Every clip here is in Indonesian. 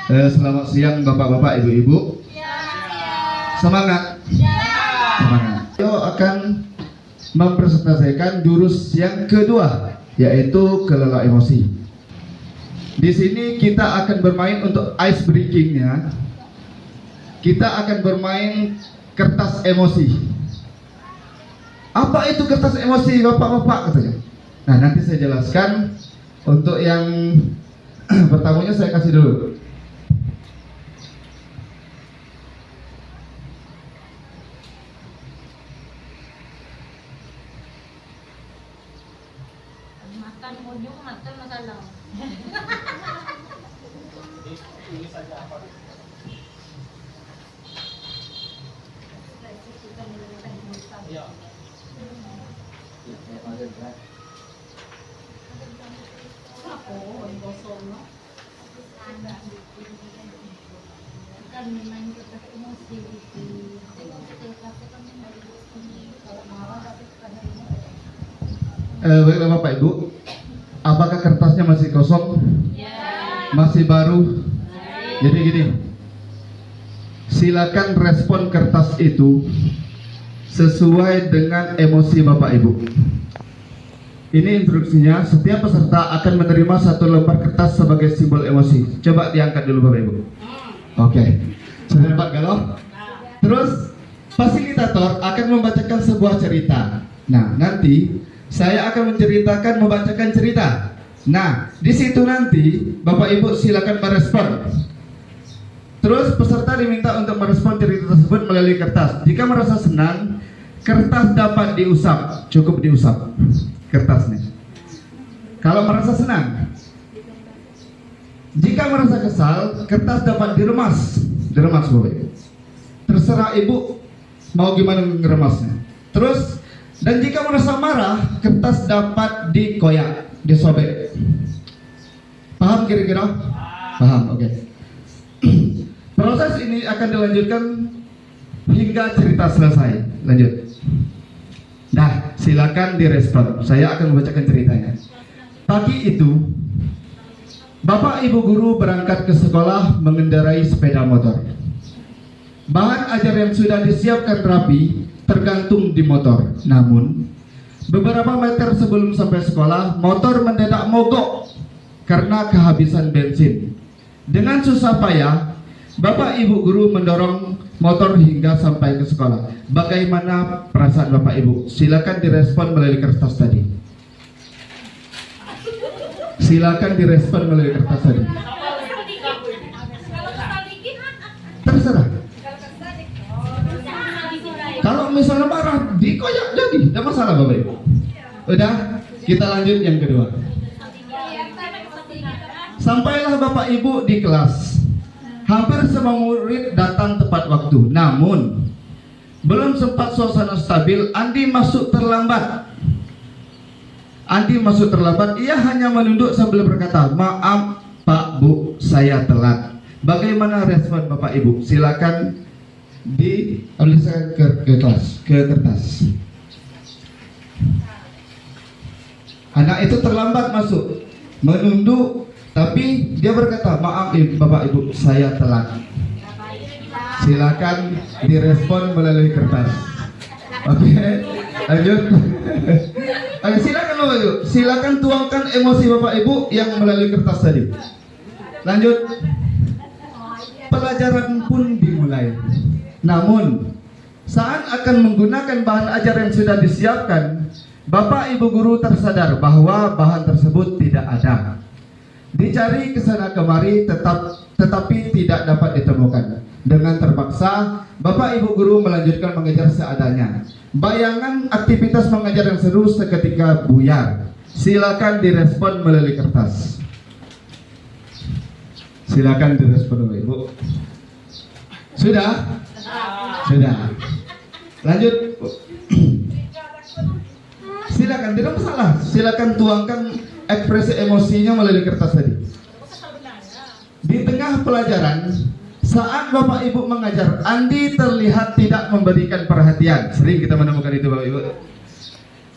Selamat siang Bapak-bapak, Ibu-ibu. Semangat. Semangat. Yo akan mempresentasikan jurus yang kedua, yaitu kelola emosi. Di sini kita akan bermain untuk ice breakingnya. Kita akan bermain kertas emosi. Apa itu kertas emosi, Bapak-bapak, katanya? Nah, nanti saya jelaskan. Untuk yang pertamanya saya kasih dulu. Makan ujung makan masalah. Ini saja apa? Ya. Kan memang kita emosi itu. Kalau marah tapi pada Baiklah Bapak Ibu, apakah kertasnya masih kosong? Masih baru? Jadi gini, silakan respon kertas itu sesuai dengan emosi Bapak Ibu. Ini instruksinya, setiap peserta akan menerima satu lembar kertas sebagai simbol emosi. Coba diangkat dulu Bapak Ibu. Oke, sudah dapat galau? Terus fasilitator akan membacakan sebuah cerita. Nah, nanti saya akan membacakan cerita. Nah, di situ nanti Bapak Ibu silakan merespon. Terus peserta diminta untuk merespon cerita tersebut melalui kertas. Jika merasa senang, kertas dapat diusap, cukup diusap kertasnya. Kalau merasa senang. Jika merasa kesal, kertas dapat diremas Bapak Ibu. Terserah Ibu mau gimana ngeremasnya. Terus, dan jika merasa marah, kertas dapat dikoyak, disobek. Paham kira-kira? Paham, oke. Proses ini akan dilanjutkan hingga cerita selesai. Lanjut. Nah, silakan direspon. Saya akan membacakan ceritanya. Pagi itu, Bapak Ibu guru berangkat ke sekolah mengendarai sepeda motor. Bahan ajar yang sudah disiapkan rapi tergantung di motor. Namun, beberapa meter sebelum sampai sekolah, motor mendadak mogok karena kehabisan bensin. Dengan susah payah, Bapak Ibu guru mendorong motor hingga sampai ke sekolah. Bagaimana perasaan Bapak Ibu? Silakan direspon melalui kertas tadi. Silakan direspon melalui kertas tadi. Terserah. Kalau misalnya marah, dikoyak jadi, tidak masalah Bapak Ibu. Udah, kita lanjut yang kedua. Sampailah Bapak Ibu di kelas. Hampir semua murid datang tepat waktu. Namun, belum sempat suasana stabil, Andi masuk terlambat. Ia hanya menunduk sambil berkata, "Maaf Pak Bu, saya telat." Bagaimana respon Bapak Ibu? Silakan dituliskan ke kertas. Anak itu terlambat masuk, menunduk, tapi dia berkata, "Maaf Bapak Ibu, saya telat." Silakan direspon melalui kertas. Oke, lanjut. Oke, silakan Bapak Ibu, silakan tuangkan emosi Bapak Ibu yang melalui kertas tadi. Lanjut. Pelajaran pun dimulai. Namun, saat akan menggunakan bahan ajar yang sudah disiapkan, Bapak Ibu guru tersadar bahwa bahan tersebut tidak ada. Dicari ke sana kemari tetapi tidak dapat ditemukan. Dengan terpaksa, Bapak Ibu guru melanjutkan mengajar seadanya. Bayangan aktivitas mengajar yang seru seketika buyar. Silakan direspon melalui kertas. Silakan direspon Bapak Ibu. Sudah? Sudah. Lanjut. Silakan, tidak masalah. Silakan tuangkan ekspresi emosinya melalui kertas tadi. Di tengah pelajaran, saat Bapak Ibu mengajar, Andi terlihat tidak memberikan perhatian. Sering kita menemukan itu Bapak Ibu.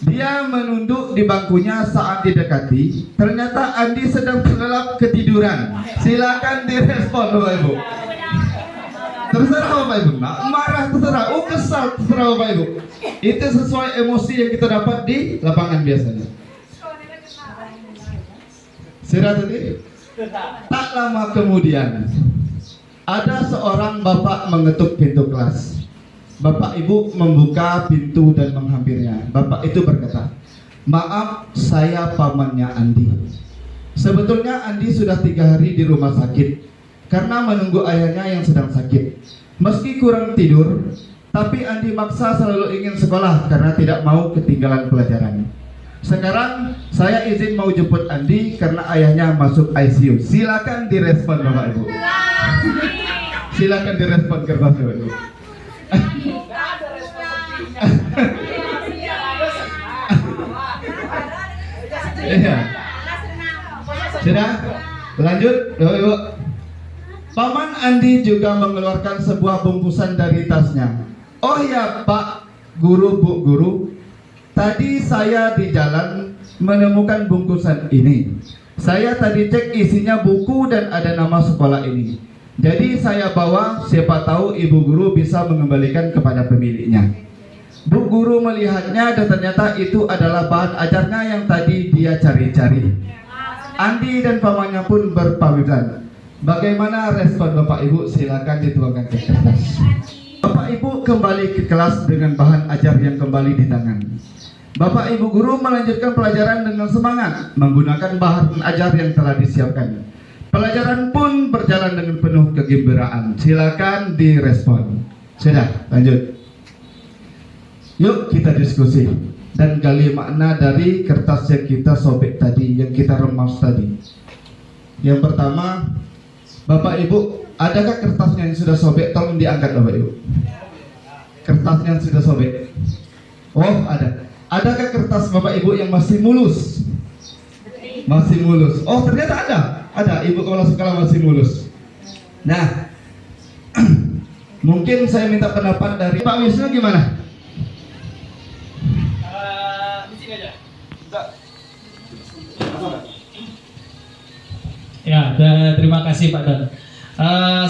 Dia menunduk di bangkunya saat didekati. Ternyata Andi sedang terlelap ketiduran. Silakan direspon Bapak Ibu. Terserah Bapak Ibu. Nah, marah terserah. Oh kesal terserah Bapak Ibu. Itu sesuai emosi yang kita dapat di lapangan biasanya. Sudah tadi? Tak lama kemudian ada seorang bapak mengetuk pintu kelas. Bapak Ibu membuka pintu dan menghampirinya. Bapak itu berkata, "Maaf, saya pamannya Andi. Sebetulnya Andi sudah 3 hari di rumah sakit karena menunggu ayahnya yang sedang sakit. Meski kurang tidur, tapi Andi maksa selalu ingin sekolah karena tidak mau ketinggalan pelajaran. Sekarang saya izin mau jemput Andi karena ayahnya masuk ICU." Silakan direspon Bapak Ibu. Silakan direspon kertas Bapak Ibu. Iya. Sudah? Lanjut, Bapak Ibu. Paman Andi juga mengeluarkan sebuah bungkusan dari tasnya. "Oh ya Pak Guru, Bu Guru, tadi saya di jalan menemukan bungkusan ini. Saya tadi cek isinya buku dan ada nama sekolah ini. Jadi saya bawa, siapa tahu Ibu Guru bisa mengembalikan kepada pemiliknya." Bu Guru melihatnya dan ternyata itu adalah bahan ajarnya yang tadi dia cari-cari. Andi dan pamannya pun berpamitan. Bagaimana respon Bapak Ibu? Silakan dituangkan ke kertas. Bapak Ibu kembali ke kelas dengan bahan ajar yang kembali di tangan. Bapak Ibu Guru melanjutkan pelajaran dengan semangat menggunakan bahan ajar yang telah disiapkan. Pelajaran pun berjalan dengan penuh kegembiraan. Silakan direspon. Sudah, lanjut. Yuk kita diskusi dan gali makna dari kertas yang kita sobek tadi, yang kita remas tadi. Yang pertama, Bapak Ibu, adakah kertasnya yang sudah sobek? Tolong diangkat Bapak Ibu. Kertasnya yang sudah sobek. Oh, ada. Adakah kertas Bapak Ibu yang masih mulus? Masih mulus. Oh, ternyata ada. Ada, Ibu Kepala Sekolah masih mulus. Nah, mungkin saya minta pendapat dari Pak Wisnu gimana? Di sini aja. Ya, terima kasih Pak Don.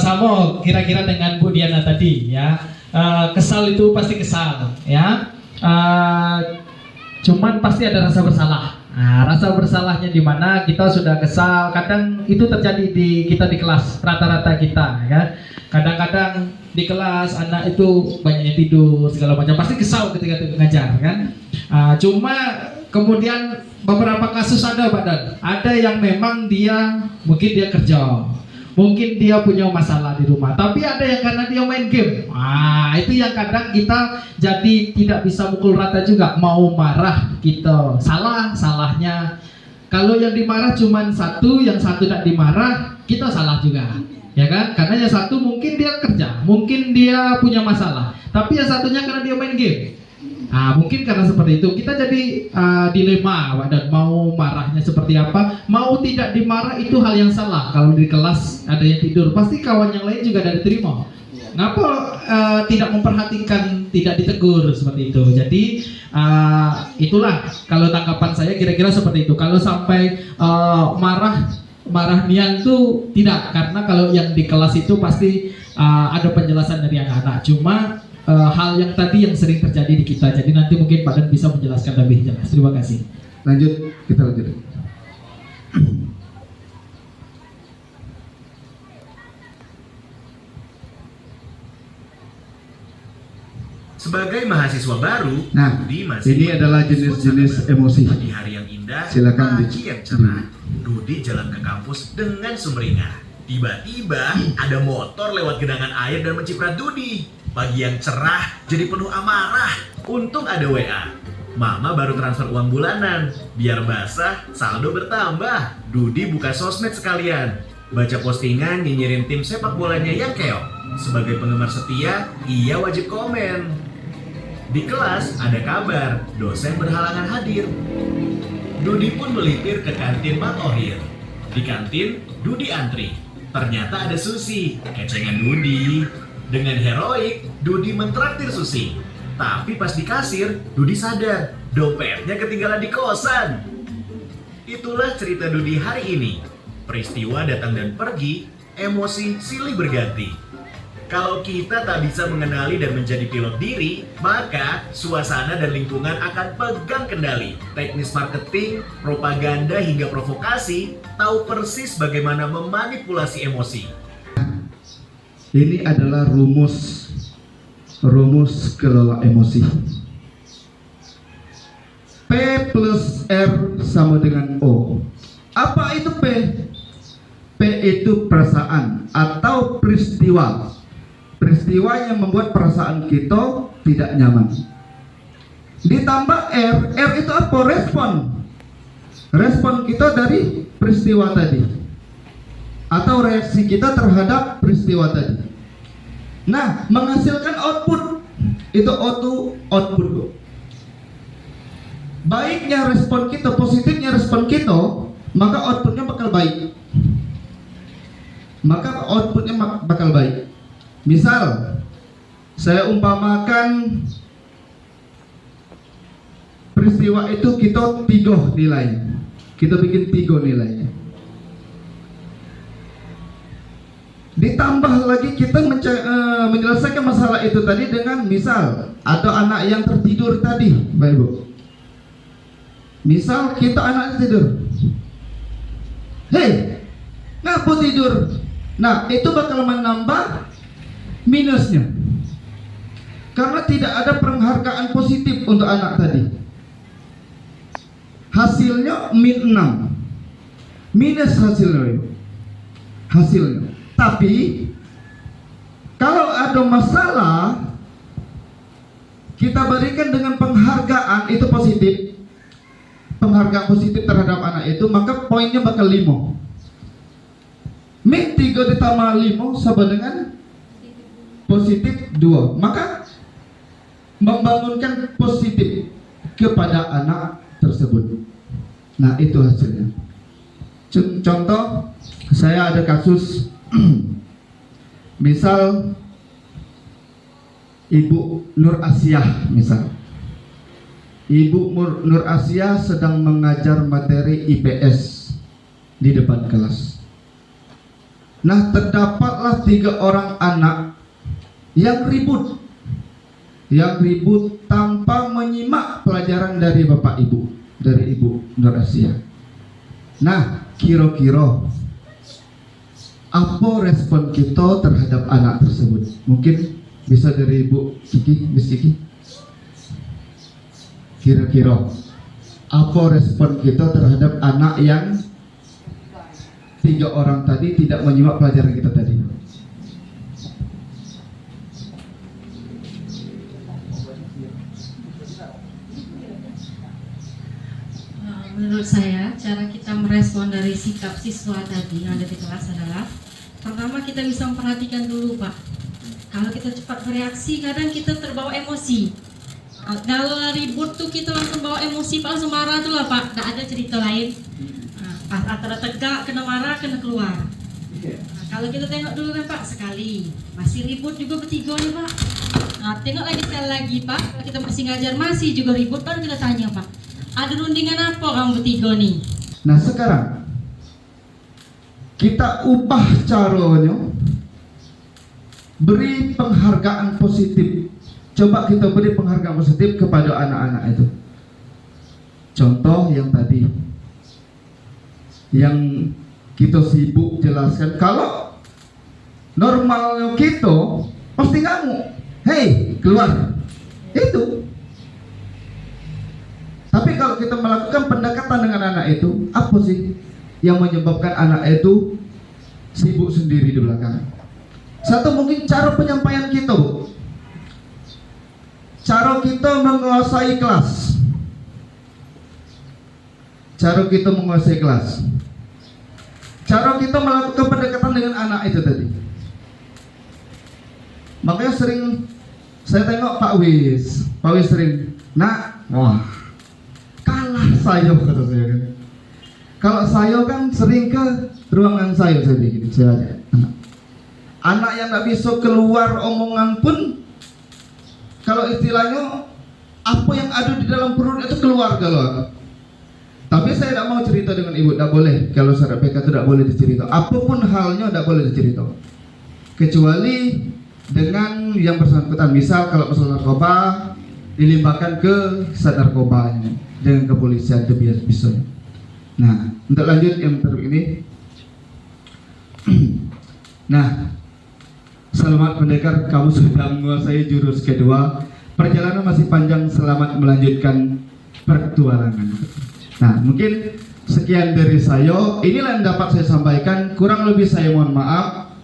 Sama kira-kira dengan Bu Diana tadi ya. Kesal itu pasti kesal ya. Cuman pasti ada rasa bersalah. Nah, rasa bersalahnya di mana kita sudah kesal. Kadang itu terjadi di kita di kelas, rata-rata kita ya. Kadang-kadang di kelas anak itu banyaknya tidur segala macam, pasti kesal ketika ngajar kan. Cuma kemudian beberapa kasus ada Pak Dan. Ada yang memang dia mungkin dia kerja, mungkin dia punya masalah di rumah, tapi ada yang karena dia main game. Itu yang kadang kita jadi tidak bisa pukul rata juga. Mau marah kita salahnya. Kalau yang dimarah cuma satu, yang satu tidak dimarah, kita salah juga. Ya kan? Karena yang satu mungkin dia kerja, mungkin dia punya masalah, tapi yang satunya karena dia main game. Mungkin karena seperti itu kita jadi dilema dan mau marahnya seperti apa, mau tidak dimarah itu hal yang salah. Kalau di kelas ada yang tidur, pasti kawan yang lain juga ada diterima. Ngapa tidak memperhatikan, tidak ditegur seperti itu. Jadi itulah kalau tanggapan saya kira-kira seperti itu. Kalau sampai marah nian itu tidak, karena kalau yang di kelas itu pasti ada penjelasan dari anak-anak. Cuma hal yang tadi yang sering terjadi di kita. Jadi nanti mungkin Pak Dan bisa menjelaskan lebih jelas. Terima kasih. Lanjut, kita lanjut. Sebagai mahasiswa baru, Nah, Rudi masih ini adalah jenis-jenis emosi. Di hari yang indah, Silakan pagi yang cerah, Rudi jalan ke kampus dengan sumringah. Tiba-tiba ada motor lewat genangan air dan menciprat Rudi. Pagi yang cerah jadi penuh amarah. Untung ada WA. Mama baru transfer uang bulanan. Biar basah, saldo bertambah. Rudi buka sosmed sekalian. Baca postingan nyinyirin tim sepak bolanya yang keok. Sebagai penggemar setia, ia wajib komen. Di kelas ada kabar, dosen berhalangan hadir. Dudi pun melipir ke kantin Mat Ohir. Di kantin, Dudi antri. Ternyata ada Susi, kecengan Dudi. Dengan heroik, Dudi mentraktir Susi. Tapi pas di kasir, Dudi sadar dompetnya ketinggalan di kosan. Itulah cerita Dudi hari ini. Peristiwa datang dan pergi, emosi silih berganti. Kalau kita tak bisa mengenali dan menjadi pilot diri, maka suasana dan lingkungan akan pegang kendali. Teknis marketing, propaganda hingga provokasi tahu persis bagaimana memanipulasi emosi. Ini adalah rumus kelola emosi. P plus R sama dengan O. Apa itu P? P itu perasaan atau peristiwa. Peristiwa yang membuat perasaan kita tidak nyaman. Ditambah R itu apa? Respon. Respon kita dari peristiwa tadi, atau reaksi kita terhadap peristiwa tadi. Nah, menghasilkan output itu output. Baiknya respon kita, positifnya respon kita, maka outputnya bakal baik. Misal, saya umpamakan peristiwa itu kita 3 nilai. Kita bikin 3 nilai. Ditambah lagi kita menyelesaikan masalah itu tadi dengan misal ada anak yang tertidur tadi, Bapak Ibu. Misal kita anaknya tidur. Hei, ngapa tidur? Nah, itu bakal menambah minusnya. Karena tidak ada penghargaan positif untuk anak tadi. Hasilnya min 6. Minus hasilnya. Tapi kalau ada masalah, kita berikan dengan penghargaan itu positif. Penghargaan positif terhadap anak itu, maka poinnya bakal 5. Min 3 ditambah 5 sama dengan positif 2. Maka membangunkan positif kepada anak tersebut. Nah, itu hasilnya. Contoh, saya ada kasus misal Ibu Nur Asiah, misal Ibu Nur Asiah sedang mengajar materi IPS di depan kelas. Nah, terdapatlah 3 orang anak yang ribut tanpa menyimak pelajaran dari Bapak Ibu, dari Ibu Nur Asiah. Nah, kira-kira apa respon kita terhadap anak tersebut? Mungkin bisa dari Ibu Kiki, Miss Kiki. Kira-kira apa respon kita terhadap anak yang 3 orang tadi tidak menyimak pelajaran kita tadi? Menurut saya, cara kita merespon dari sikap siswa tadi yang ada di kelas adalah pertama kita bisa memperhatikan dulu, Pak. Kalau kita cepat bereaksi, kadang kita terbawa emosi. Kalau ribut tuh kita langsung bawa emosi, Pak, langsung marah tuh lah, Pak. Nggak ada cerita lain. Antara tegak, kena marah, kena keluar. Nah, kalau kita tengok dulu kan, Pak, sekali masih ribut juga bertiga nih, Pak. Nah, tengok lagi sekali lagi, Pak. Kalau kita masih ngajar masih juga ribut, baru kita tanya, Pak, ada rundingan apa kamu bertiga nih? Nah, sekarang kita ubah caranya, beri penghargaan positif. Coba kita beri penghargaan positif kepada anak-anak itu. Contoh yang tadi, yang kita sibuk jelaskan, kalau normalnya kita pasti ngamuk, hei keluar, itu. Tapi kalau kita melakukan pendekatan dengan anak itu, apa sih yang menyebabkan anak itu sibuk sendiri di belakang? Satu, mungkin cara penyampaian kita, Bu. Cara kita menguasai kelas. Cara kita melakukan pendekatan dengan anak itu tadi. Makanya sering saya tengok Pak Wis sering, nak, wah, kalah saya, kata saya kan. Kalau saya kan sering ke ruangan saya bikin, saya ajak anak yang nggak bisa keluar omongan pun kalau istilahnya apa yang ada di dalam perut itu keluar kalau. Tapi saya tidak mau cerita dengan ibu, tidak boleh. Kalau syarat PK itu tidak boleh dicerita. Apapun halnya tidak boleh dicerita. Kecuali dengan yang bersangkutan. Misal kalau masalah narkoba dilimpahkan ke sat narkobanya dengan kepolisian itu bisa. Nah, untuk lanjut yang ini. Nah, selamat pendekar, kamu sudah menguasai jurus kedua. Perjalanan masih panjang, selamat melanjutkan pertualangan. Nah, mungkin sekian dari saya. Inilah yang dapat saya sampaikan. Kurang lebih saya mohon maaf.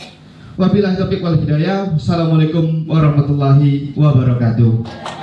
Wabillahi taufiq wal hidayah. Wassalamualaikum warahmatullahi wabarakatuh.